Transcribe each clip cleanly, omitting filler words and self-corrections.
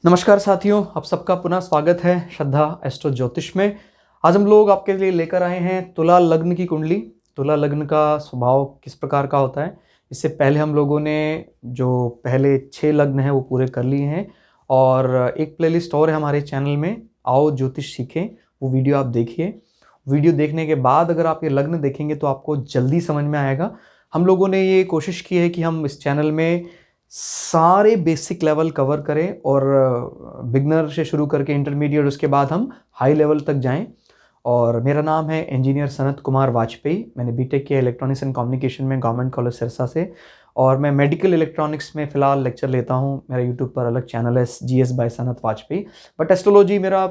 नमस्कार साथियों, आप सबका पुनः स्वागत है श्रद्धा एस्ट्रो ज्योतिष में। आज हम लोग आपके लिए लेकर आए हैं तुला लग्न की कुंडली। तुला लग्न का स्वभाव किस प्रकार का होता है, इससे पहले हम लोगों ने जो पहले 6 लग्न हैं वो पूरे कर लिए हैं और एक प्लेलिस्ट और है हमारे चैनल में, आओ ज्योतिष सीखें, वो वीडियो आप देखिए। वीडियो देखने के बाद अगर आप ये लग्न देखेंगे तो आपको जल्दी समझ में आएगा। हम लोगों ने ये कोशिश की है कि हम इस चैनल में सारे बेसिक लेवल कवर करें और बिगनर से शुरू करके इंटरमीडिएट, उसके बाद हम हाई लेवल तक जाएं। और मेरा नाम है इंजीनियर सनत कुमार वाजपेयी। मैंने बीटेक किया इलेक्ट्रॉनिक्स एंड कम्युनिकेशन में गवर्नमेंट कॉलेज सिरसा से, और मैं मेडिकल इलेक्ट्रॉनिक्स में फ़िलहाल लेक्चर लेता हूं। मेरा यूट्यूब पर अलग चैनल है GS by Sanat Vajpayee. But astrology मेरा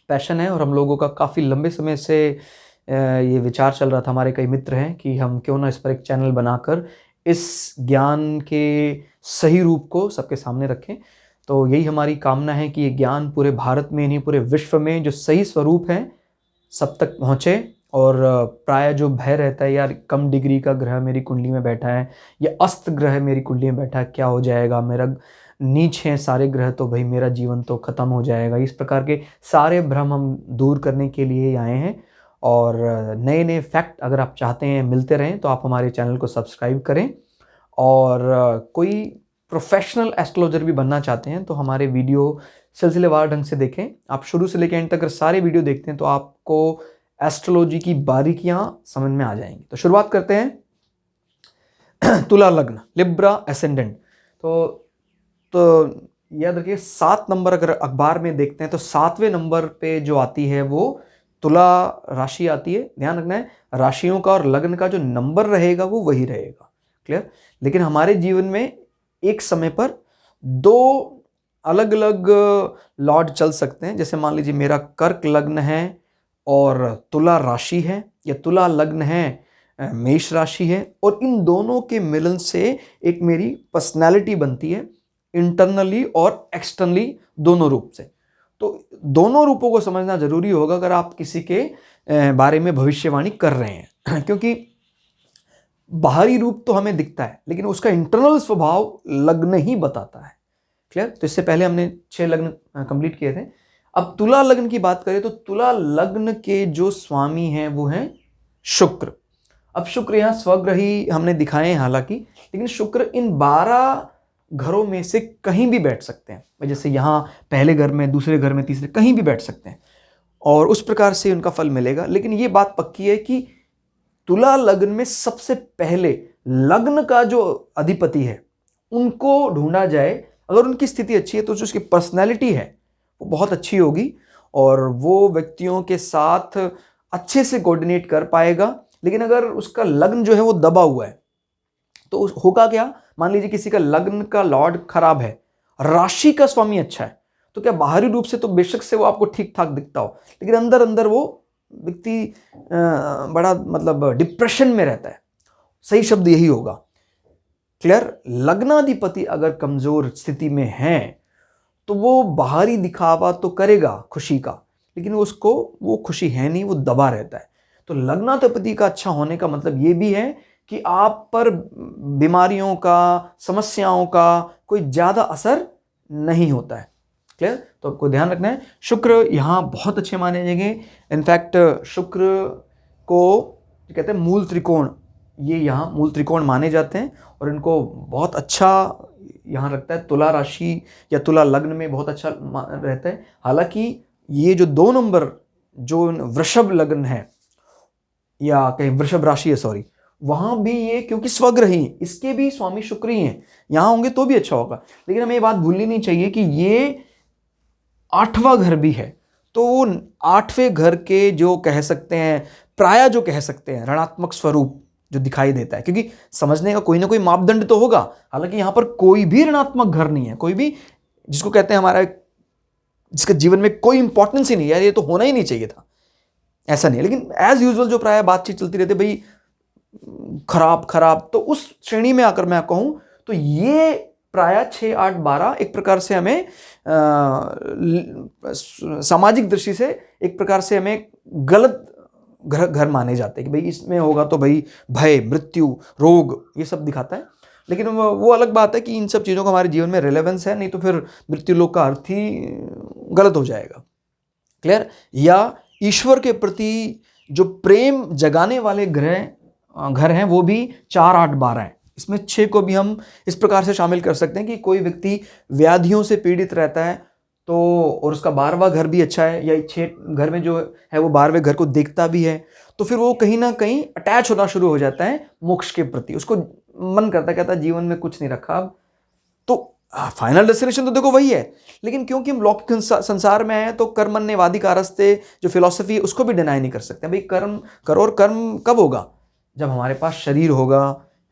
पैशन है और हम लोगों का काफ़ी लंबे समय से ये विचार चल रहा था, हमारे कई मित्र हैं कि हम क्यों ना इस पर एक चैनल बनाकर इस ज्ञान के सही रूप को सबके सामने रखें। तो यही हमारी कामना है कि ये ज्ञान पूरे भारत में नहीं, पूरे विश्व में जो सही स्वरूप है सब तक पहुँचे। और प्राय जो भय रहता है, यार कम डिग्री का ग्रह मेरी कुंडली में बैठा है या अस्त ग्रह मेरी कुंडली में बैठा है, क्या हो जाएगा, मेरा नीच हैं सारे ग्रह तो भाई मेरा जीवन तो ख़त्म हो जाएगा, इस प्रकार के सारे भ्रम हम दूर करने के लिए आए हैं। और नए नए फैक्ट अगर आप चाहते हैं मिलते रहें तो आप हमारे चैनल को सब्सक्राइब करें। और कोई प्रोफेशनल एस्ट्रोलॉजर भी बनना चाहते हैं तो हमारे वीडियो सिलसिलेवार ढंग से देखें। आप शुरू से लेकर एंड तक अगर सारे वीडियो देखते हैं तो आपको एस्ट्रोलॉजी की बारीकियां समझ में आ जाएंगी। तो शुरुआत करते हैं। तुला लग्न, लिब्रा एसेंडेंट। तो याद रखिए 7 नंबर अगर अखबार में देखते हैं तो 7वें नंबर पे जो आती है वो तुला राशि आती है। ध्यान रखना है, राशियों का और लग्न का जो नंबर रहेगा वो वही रहेगा। क्लियर? लेकिन हमारे जीवन में एक समय पर 2 अलग अलग लॉर्ड चल सकते हैं। जैसे मान लीजिए मेरा कर्क लग्न है और तुला राशि है, या तुला लग्न है मेष राशि है, और इन दोनों के मिलन से एक मेरी पर्सनैलिटी बनती है, इंटरनली और एक्सटर्नली दोनों रूप से। तो दोनों रूपों को समझना जरूरी होगा अगर आप किसी के बारे में भविष्यवाणी कर रहे हैं। क्योंकि बाहरी रूप तो हमें दिखता है लेकिन उसका इंटरनल स्वभाव लग्न ही बताता है। क्लियर? तो इससे पहले हमने 6 लग्न कंप्लीट किए थे। अब तुला लग्न की बात करें तो तुला लग्न के जो स्वामी हैं वो हैं शुक्र। अब शुक्र यहाँ स्वग्रही हमने दिखाए हैं हालांकि, लेकिन शुक्र इन 12 घरों में से कहीं भी बैठ सकते हैं। जैसे यहाँ पहले घर में, दूसरे घर में, तीसरे, कहीं भी बैठ सकते हैं और उस प्रकार से उनका फल मिलेगा। लेकिन ये बात पक्की है कि तुला लग्न में सबसे पहले लग्न का जो अधिपति है उनको ढूंढा जाए। अगर उनकी स्थिति अच्छी है तो जो उसकी पर्सनैलिटी है वो बहुत अच्छी होगी और वो व्यक्तियों के साथ अच्छे से कोऑर्डिनेट कर पाएगा। लेकिन अगर उसका लग्न जो है वो दबा हुआ है तो होगा क्या? मान लीजिए किसी का लग्न का लॉर्ड खराब है, राशि का स्वामी अच्छा है, तो क्या बाहरी रूप से तो बेशक से वो आपको ठीक ठाक दिखता हो, लेकिन अंदर अंदर वो व्यक्ति बड़ा मतलब डिप्रेशन में रहता है। सही शब्द यही होगा। क्लियर? लग्नाधिपति अगर कमजोर स्थिति में है तो वो बाहरी दिखावा तो करेगा खुशी का, लेकिन उसको वो खुशी है नहीं, वो दबा रहता है। तो लग्नाधिपति का अच्छा होने का मतलब ये भी है कि आप पर बीमारियों का, समस्याओं का कोई ज्यादा असर नहीं होता है। क्लियर? तो आपको ध्यान रखना है। शुक्र यहाँ बहुत अच्छे माने जाएंगे। इनफैक्ट शुक्र को कहते हैं मूल त्रिकोण, ये यहाँ मूल त्रिकोण माने जाते हैं और इनको बहुत अच्छा यहाँ रखता है। तुला राशि या तुला लग्न में बहुत अच्छा रहता है। हालांकि ये जो 2 नंबर जो वृषभ लग्न है या कहीं वृषभ राशि है, सॉरी, वहां भी ये क्योंकि स्वग्रही इसके भी स्वामी शुक्र ही हैं, यहां होंगे तो भी अच्छा होगा। लेकिन हमें ये बात भूलनी नहीं चाहिए कि ये 8वां घर भी है। तो 8वें घर के जो कह सकते हैं, प्राय जो कह सकते हैं ऋणात्मक स्वरूप जो दिखाई देता है, क्योंकि समझने का कोई ना कोई मापदंड तो होगा। हालांकि यहां पर कोई भी ऋणात्मक घर नहीं है, कोई भी जिसको कहते हैं हमारा, जिसके जीवन में कोई इंपॉर्टेंस ही नहीं, यार ये तो होना ही नहीं चाहिए था, ऐसा नहीं है। लेकिन एज यूजुअल जो प्राय बातचीत चलती रहती है, भाई खराब खराब, तो उस श्रेणी में आकर मैं कहूं तो ये प्राय 6, 8, 12 एक प्रकार से हमें सामाजिक दृष्टि से एक प्रकार से हमें गलत घर माने जाते हैं कि भाई इसमें होगा तो भाई भय, मृत्यु, रोग, ये सब दिखाता है। लेकिन वो अलग बात है कि इन सब चीज़ों का हमारे जीवन में रिलेवेंस है, नहीं तो फिर मृत्यु लोक का अर्थ ही गलत हो जाएगा। क्लियर? या ईश्वर के प्रति जो प्रेम जगाने वाले घर हैं वो भी 4, 8, 12 हैं। इसमें 6 को भी हम इस प्रकार से शामिल कर सकते हैं कि कोई व्यक्ति व्याधियों से पीड़ित रहता है तो, और उसका 12वां घर भी अच्छा है, या 6 घर में जो है वो 12वें घर को देखता भी है, तो फिर वो कहीं ना कहीं अटैच होना शुरू हो जाता है मोक्ष के प्रति। उसको मन करता कहता है जीवन में कुछ नहीं रखा अब तो। फाइनल डेस्टिनेशन तो देखो वही है, लेकिन क्योंकि हम लौकिक संसार में हैं तो कर्मण्यवादी कारस्ते जो फिलॉसफी है उसको भी डिनाई नहीं कर सकते। भाई कर्म करो, और कर्म कब होगा? जब हमारे पास शरीर होगा,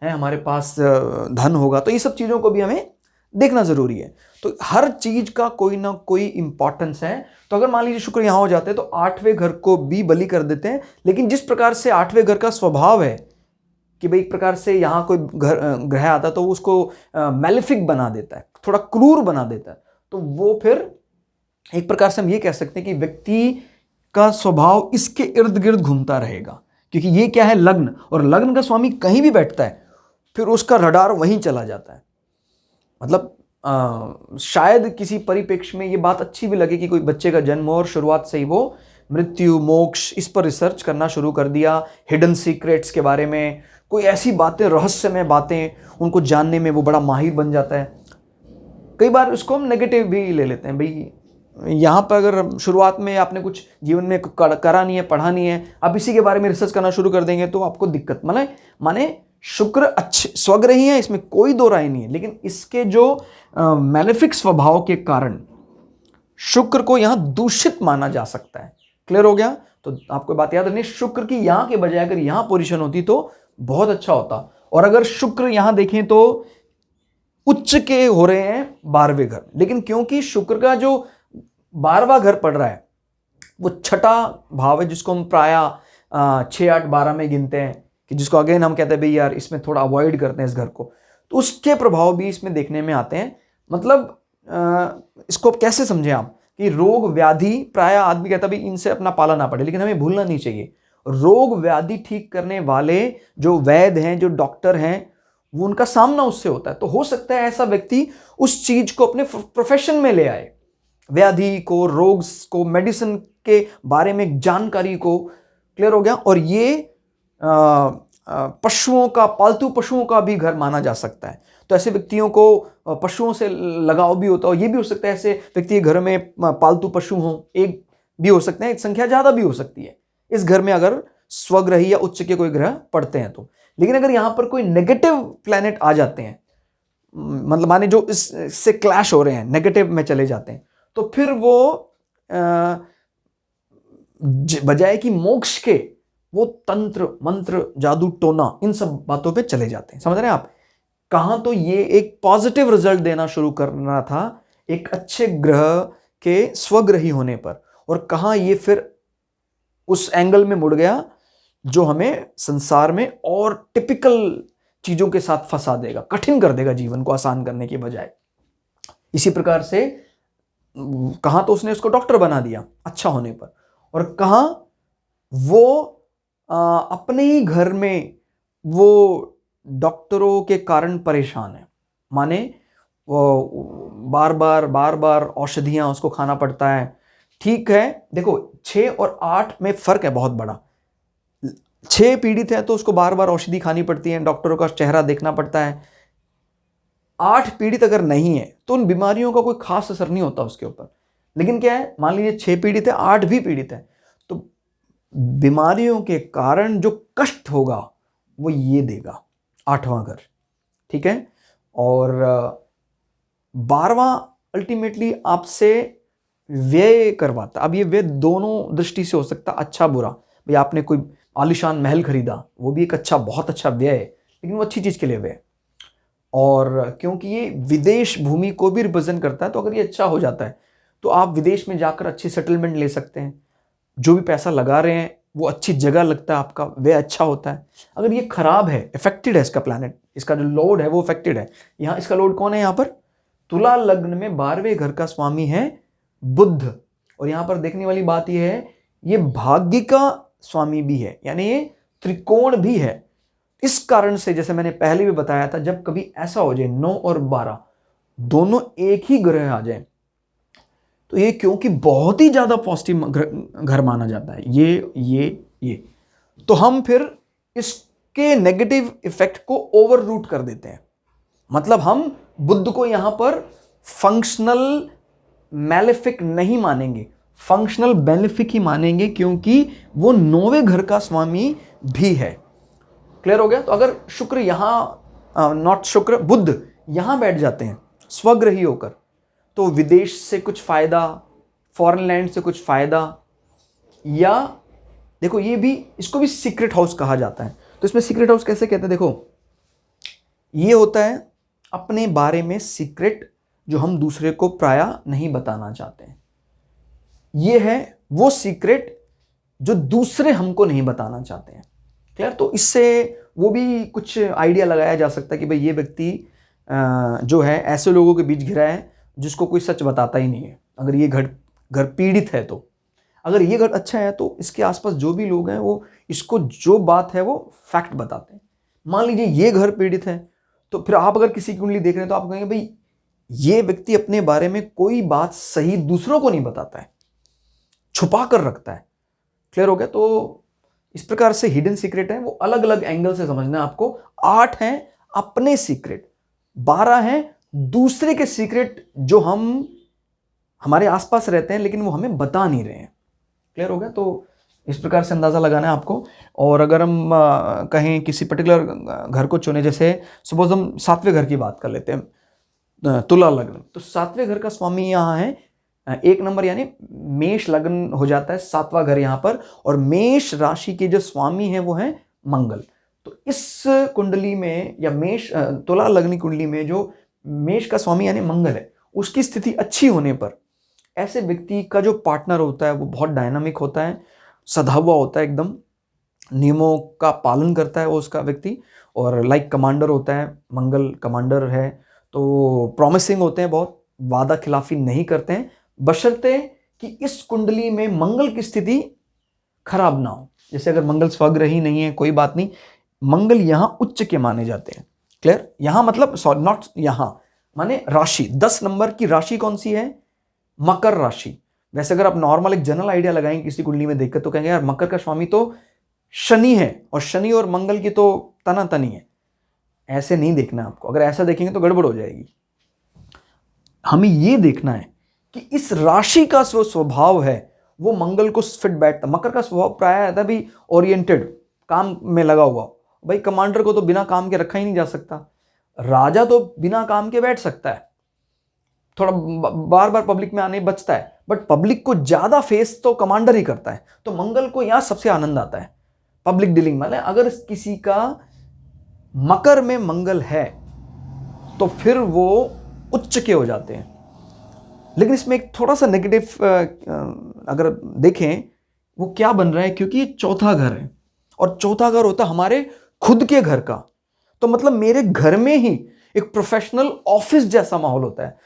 है हमारे पास धन होगा, तो ये सब चीज़ों को भी हमें देखना जरूरी है। तो हर चीज का कोई ना कोई इंपॉर्टेंस है। तो अगर मान लीजिए शुक्र यहां हो जाते हैं तो 8वें घर को भी बलि कर देते हैं, लेकिन जिस प्रकार से 8वें घर का स्वभाव है कि भाई एक प्रकार से यहां कोई ग्रह आता तो उसको मैलिफिक बना देता है, थोड़ा क्रूर बना देता है, तो वो फिर एक प्रकार से हम ये कह सकते हैं कि व्यक्ति का स्वभाव इसके इर्द गिर्द घूमता रहेगा, क्योंकि ये क्या है, लग्न, और लग्न का स्वामी कहीं भी बैठता है फिर उसका रडार वहीं चला जाता है। मतलब शायद किसी परिप्रेक्ष्य में ये बात अच्छी भी लगे कि कोई बच्चे का जन्म हो और शुरुआत से ही वो मृत्यु, मोक्ष, इस पर रिसर्च करना शुरू कर दिया, हिडन सीक्रेट्स के बारे में, कोई ऐसी बातें, रहस्यमय बातें उनको जानने में वो बड़ा माहिर बन जाता है। कई बार उसको हम नेगेटिव भी ले लेते हैं, भाई यहाँ पर अगर शुरुआत में आपने कुछ जीवन में करा नहीं है, पढ़ा नहीं है, आप इसी के बारे में रिसर्च करना शुरू कर देंगे तो आपको दिक्कत, माने शुक्र अच्छे स्वग्रही है, इसमें कोई दो राय नहीं है, लेकिन इसके जो मैलेफिक स्वभाव के कारण शुक्र को यहां दूषित माना जा सकता है। क्लियर हो गया? तो आपको बात याद रखनी, शुक्र की यहां के बजाय अगर यहां पोजीशन होती तो बहुत अच्छा होता। और अगर शुक्र यहां देखें तो उच्च के हो रहे हैं 12वें घर, लेकिन क्योंकि शुक्र का जो 12वां घर पड़ रहा है वो छठा भाव है, जिसको हम प्राय 6, 8, 12 में गिनते हैं, कि जिसको अगेन हम कहते हैं भाई यार इसमें थोड़ा अवॉइड करते हैं इस घर को, तो उसके प्रभाव भी इसमें देखने में आते हैं। मतलब इसको कैसे समझें आप कि रोग व्याधि, प्राय आदमी कहता है भाई इनसे अपना पाला ना पड़े, लेकिन हमें भूलना नहीं चाहिए रोग व्याधि ठीक करने वाले जो वैद्य हैं, जो डॉक्टर हैं, वो उनका सामना उससे होता है। तो हो सकता है ऐसा व्यक्ति उस चीज को अपने प्रोफेशन में ले आए, व्याधि को, रोग को, मेडिसिन के बारे में जानकारी को। क्लियर हो गया? और ये पशुओं का, पालतू पशुओं का भी घर माना जा सकता है। तो ऐसे व्यक्तियों को पशुओं से लगाव भी होता है। ये भी हो सकता है ऐसे व्यक्ति के घर में पालतू पशु हों, एक भी हो सकते हैं, संख्या ज्यादा भी हो सकती है इस घर में अगर स्वग्रही या उच्च के कोई ग्रह पड़ते हैं तो। लेकिन अगर यहां पर कोई नेगेटिव प्लैनेट आ जाते हैं, मतलब माने जो इससे क्लैश हो रहे हैं, नेगेटिव में चले जाते हैं, तो फिर वो बजाय कि मोक्ष के, वो तंत्र मंत्र, जादू टोना, इन सब बातों पे चले जाते हैं। समझ रहे हैं आप? कहां तो ये एक पॉजिटिव रिजल्ट देना शुरू करना था एक अच्छे ग्रह के स्वग्रही होने पर, और कहां ये फिर उस एंगल में मुड़ गया जो हमें संसार में और टिपिकल चीजों के साथ फंसा देगा, कठिन कर देगा जीवन को आसान करने के बजाय। इसी प्रकार से कहां तो उसने उसको डॉक्टर बना दिया अच्छा होने पर, और कहां वो अपने ही घर में वो डॉक्टरों के कारण परेशान है, माने वो बार बार औषधियां उसको खाना पड़ता है। ठीक है, देखो 6 और 8 में फर्क है बहुत बड़ा। 6 पीड़ित है तो उसको बार बार औषधि खानी पड़ती है, डॉक्टरों का चेहरा देखना पड़ता है। 8 पीड़ित अगर नहीं है तो उन बीमारियों का कोई खास असर नहीं होता उसके ऊपर। लेकिन क्या है, मान लीजिए 6 पीड़ित है, 8 भी पीड़ित है, तो बीमारियों के कारण जो कष्ट होगा वो ये देगा 8वां घर। ठीक है? और 12वां अल्टीमेटली आपसे व्यय करवाता। अब ये व्यय दोनों दृष्टि से हो सकता, अच्छा बुरा। भाई आपने कोई आलीशान महल खरीदा, वो भी एक अच्छा, बहुत अच्छा व्यय है, लेकिन वो अच्छी चीज के लिए व्यय। और क्योंकि ये विदेश भूमि को भी रिप्रेजेंट करता है, तो अगर ये अच्छा हो जाता है तो आप विदेश में जाकर अच्छी सेटलमेंट ले सकते हैं। जो भी पैसा लगा रहे हैं वो अच्छी जगह लगता है, आपका व्यय अच्छा होता है। अगर ये खराब है, इफेक्टेड है इसका प्लैनेट, इसका जो लोड है वो इफेक्टेड है। यहाँ इसका लोड कौन है? यहाँ पर तुला लग्न में 12वें घर का स्वामी है बुध। और यहाँ पर देखने वाली बात यह है, ये भाग्य का स्वामी भी है, यानी ये त्रिकोण भी है। इस कारण से जैसे मैंने पहले भी बताया था, जब कभी ऐसा हो जाए 9 और 12 दोनों एक ही ग्रह आ जाए, तो ये क्योंकि बहुत ही ज्यादा पॉजिटिव घर माना जाता है, ये तो हम फिर इसके नेगेटिव इफेक्ट को ओवर रूट कर देते हैं। मतलब हम बुध को यहां पर फंक्शनल मैलेफिक नहीं मानेंगे, फंक्शनल बेनिफिक ही मानेंगे, क्योंकि वो 9वें घर का स्वामी भी है। क्लियर हो गया? तो अगर शुक्र यहां, नॉट शुक्र, बुध यहां बैठ जाते हैं स्वग्रही होकर, तो विदेश से कुछ फायदा, फॉरेन लैंड से कुछ फायदा, या देखो ये भी, इसको भी सीक्रेट हाउस कहा जाता है। तो इसमें सीक्रेट हाउस कैसे कहते हैं? देखो ये होता है अपने बारे में सीक्रेट जो हम दूसरे को प्रायः नहीं बताना चाहते हैं। ये है वो सीक्रेट जो दूसरे हमको नहीं बताना चाहते हैं। क्लियर? तो इससे वो भी कुछ आइडिया लगाया जा सकता है कि भाई ये व्यक्ति जो है ऐसे लोगों के बीच घिरा है जिसको कोई सच बताता ही नहीं है। अगर ये घर पीड़ित है, तो अगर ये घर अच्छा है तो इसके आसपास जो भी लोग हैं वो इसको जो बात है वो फैक्ट बताते हैं। मान लीजिए ये घर पीड़ित है, तो फिर आप अगर किसी की कुंडली देख रहे हैं तो आप कहेंगे भाई ये व्यक्ति अपने बारे में कोई बात सही दूसरों को नहीं बताता है, छुपा कर रखता है। क्लियर हो गया? तो इस प्रकार से हिडन सीक्रेट है, वो अलग अलग एंगल से समझना है आपको। 8 हैं अपने सीक्रेट, 12 हैं दूसरे के सीक्रेट जो हम हमारे आसपास रहते हैं लेकिन वो हमें बता नहीं रहे हैं। क्लियर हो गया? तो इस प्रकार से अंदाजा लगाना है आपको। और अगर हम कहें किसी पर्टिकुलर घर को चुने, जैसे सपोज हम 7वें घर की बात कर लेते हैं, तुला लग्न, तो 7वें घर का स्वामी यहाँ है 1 नंबर, यानी मेष लग्न हो जाता है 7वां घर यहाँ पर, और मेष राशि के जो स्वामी है वो है मंगल। तो इस कुंडली में या मेष तुला लग्न कुंडली में जो मेष का स्वामी यानी मंगल है, उसकी स्थिति अच्छी होने पर ऐसे व्यक्ति का जो पार्टनर होता है वो बहुत डायनामिक होता है, सधा हुआ होता है, एकदम नियमों का पालन करता है वो उसका व्यक्ति, और लाइक कमांडर होता है, मंगल कमांडर है, तो प्रॉमिसिंग होते हैं, बहुत वादा खिलाफी नहीं करते हैं, बशर्ते कि इस कुंडली में मंगल की स्थिति खराब ना हो। जैसे अगर मंगल स्वग्रह ही नहीं है, कोई बात नहीं, मंगल यहां उच्च के माने जाते हैं। क्लियर? यहां मतलब सॉरी, नॉट यहां, माने राशि 10 नंबर की राशि कौन सी है? मकर राशि। वैसे अगर आप नॉर्मल एक जनरल आइडिया लगाएंगे किसी कुंडली में देखकर तो कहेंगे यार मकर का स्वामी तो शनि है, और शनि और मंगल की तो तना तनी है। ऐसे नहीं देखना आपको, अगर ऐसा देखेंगे तो गड़बड़ हो जाएगी। हमें ये देखना है कि इस राशि का जो स्वभाव है वो मंगल को फिट बैठता। मकर का स्वभाव प्राय रहता है भी ओरिएंटेड, काम में लगा हुआ। भाई कमांडर को तो बिना काम के रखा ही नहीं जा सकता, राजा तो बिना काम के बैठ सकता है, थोड़ा बार बार पब्लिक में आने बचता है, बट पब्लिक को ज्यादा फेस तो कमांडर ही करता है। तो मंगल को यहां सबसे आनंद आता है पब्लिक डीलिंग में। अगर किसी का मकर में मंगल है तो फिर वो उच्च के हो जाते हैं। लेकिन इसमें एक थोड़ा सा नेगेटिव अगर देखें, वो क्या बन रहा है, क्योंकि ये चौथा घर है और चौथा घर होता है हमारे खुद के घर का, तो मतलब मेरे घर में ही एक प्रोफेशनल ऑफिस जैसा माहौल होता है।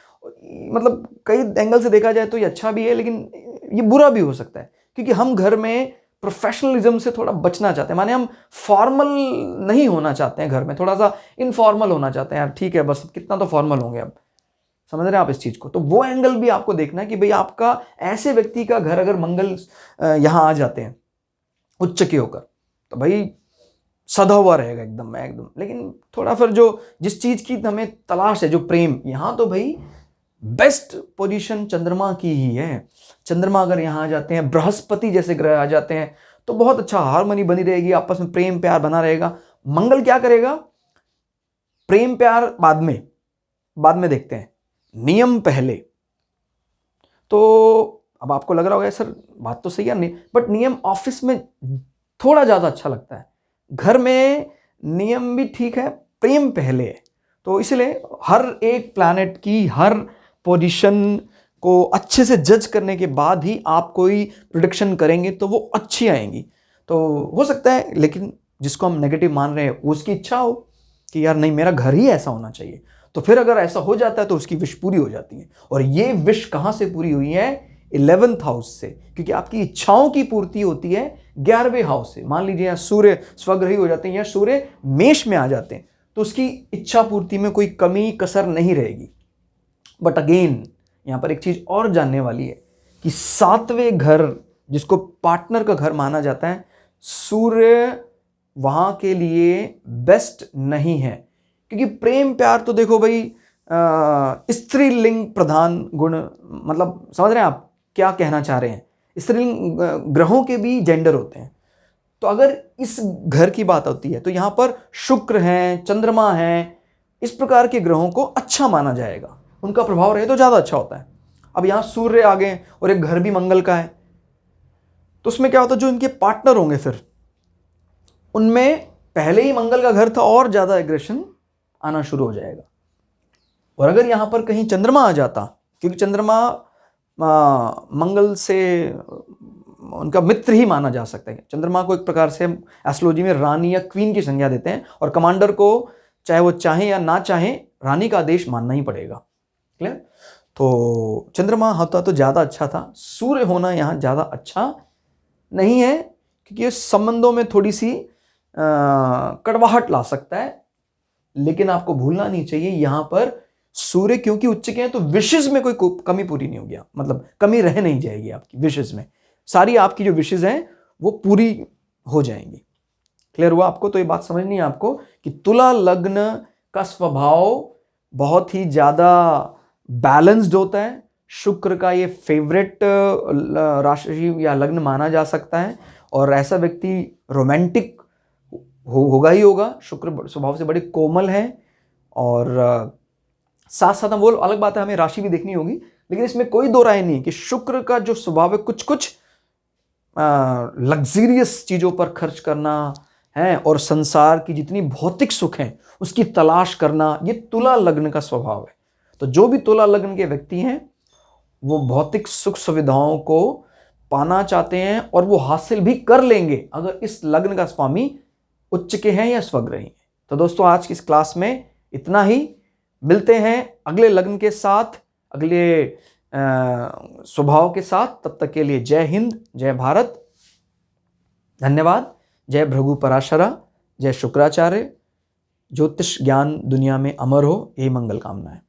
मतलब कई एंगल से देखा जाए तो ये अच्छा भी है, लेकिन ये बुरा भी हो सकता है, क्योंकि हम घर में प्रोफेशनलिज्म से थोड़ा बचना चाहते हैं। माने हम फॉर्मल नहीं होना चाहते हैं, घर में थोड़ा सा इनफॉर्मल होना चाहते हैं। यार ठीक है, बस कितना तो फॉर्मल होंगे, अब समझ रहे हैं आप इस चीज को? तो वो एंगल भी आपको देखना है कि भाई आपका ऐसे व्यक्ति का घर अगर मंगल यहां आ जाते हैं उच्च के होकर, तो भाई सदा हुआ रहेगा एकदम एकदम। लेकिन थोड़ा फिर जो जिस चीज की हमें तलाश है, जो प्रेम, यहां तो भाई बेस्ट पोजीशन चंद्रमा की ही है। चंद्रमा अगर यहां आ जाते हैं, बृहस्पति जैसे ग्रह आ जाते हैं, तो बहुत अच्छा हार्मनी बनी रहेगी, आपस में प्रेम प्यार बना रहेगा। मंगल क्या करेगा? प्रेम प्यार बाद में देखते हैं, नियम पहले। तो अब आपको लग रहा होगा सर बात तो सही है, नहीं, बट नियम ऑफिस में थोड़ा ज्यादा अच्छा लगता है, घर में नियम भी ठीक है, प्रेम पहले है। तो इसलिए हर एक प्लैनेट की हर पोजीशन को अच्छे से जज करने के बाद ही आप कोई प्रिडिक्शन करेंगे तो वो अच्छी आएंगी। तो हो सकता है, लेकिन जिसको हम नेगेटिव मान रहे हैं उसकी इच्छा हो कि यार नहीं मेरा घर ही ऐसा होना चाहिए, तो फिर अगर ऐसा हो जाता है तो उसकी विश पूरी हो जाती है। और ये विश कहां से पूरी हुई है? 11th हाउस से, क्योंकि आपकी इच्छाओं की पूर्ति होती है 11वें हाउस से, मान लीजिए यहाँ सूर्य स्वग्रही हो जाते हैं या सूर्य मेष में आ जाते हैं, तो उसकी इच्छा पूर्ति में कोई कमी कसर नहीं रहेगी। बट अगेन यहाँ पर एक चीज और जानने वाली है कि 7वें घर जिसको पार्टनर का घर माना जाता है, सूर्य वहां के लिए बेस्ट नहीं है, क्योंकि प्रेम प्यार तो देखो भाई स्त्रीलिंग प्रधान गुण, मतलब समझ रहे हैं आप क्या कहना चाह रहे हैं, स्त्रीलिंग ग्रहों के भी जेंडर होते हैं। तो अगर इस घर की बात होती है तो यहां पर शुक्र हैं, चंद्रमा हैं, इस प्रकार के ग्रहों को अच्छा माना जाएगा, उनका प्रभाव रहे तो ज्यादा अच्छा होता है। अब यहां सूर्य आ गए और एक घर भी मंगल का है, तो उसमें क्या होता है, जो इनके पार्टनर होंगे फिर उनमें पहले ही मंगल का घर था और ज्यादा एग्रेशन आना शुरू हो जाएगा। और अगर यहां पर कहीं चंद्रमा आ जाता, क्योंकि चंद्रमा मंगल से उनका मित्र ही माना जा सकता है, चंद्रमा को एक प्रकार से एस्ट्रोलॉजी में रानी या क्वीन की संज्ञा देते हैं, और कमांडर को चाहे वो चाहे या ना चाहे रानी का आदेश मानना ही पड़ेगा। क्लियर? तो चंद्रमा होता तो ज्यादा अच्छा था, सूर्य होना यहां ज्यादा अच्छा नहीं है, क्योंकि ये संबंधों में थोड़ी सी कड़वाहट ला सकता है। लेकिन आपको भूलना नहीं चाहिए यहां पर सूर्य क्योंकि उच्च के हैं तो विशेष में कोई कमी पूरी नहीं होगी, मतलब कमी रह नहीं जाएगी आपकी विशेष में, सारी आपकी जो विशेष हैं वो पूरी हो जाएंगी। क्लियर हुआ आपको? तो ये बात समझनी है आपको कि तुला लग्न का स्वभाव बहुत ही ज्यादा बैलेंस्ड होता है। शुक्र का ये फेवरेट राशि या लग्न माना जा सकता है, और ऐसा व्यक्ति रोमांटिक होगा ही होगा। शुक्र स्वभाव से बड़े कोमल है, और साथ साथ हम वो अलग बात है, हमें राशि भी देखनी होगी, लेकिन इसमें कोई दो राय नहीं कि शुक्र का जो स्वभाव है कुछ कुछ लग्जरियस चीजों पर खर्च करना है, और संसार की जितनी भौतिक सुख है उसकी तलाश करना, ये तुला लग्न का स्वभाव है। तो जो भी तुला लग्न के व्यक्ति हैं वो भौतिक सुख सुविधाओं को पाना चाहते हैं, और वो हासिल भी कर लेंगे अगर इस लग्न का स्वामी उच्च के हैं या स्वग्रही हैं। तो दोस्तों आज की इस क्लास में इतना ही, मिलते हैं अगले लग्न के साथ, अगले स्वभाव के साथ। तब तक के लिए जय हिंद, जय भारत, धन्यवाद। जय भृगु पराशरा, जय शुक्राचार्य। ज्योतिष ज्ञान दुनिया में अमर हो, यही मंगल कामना है।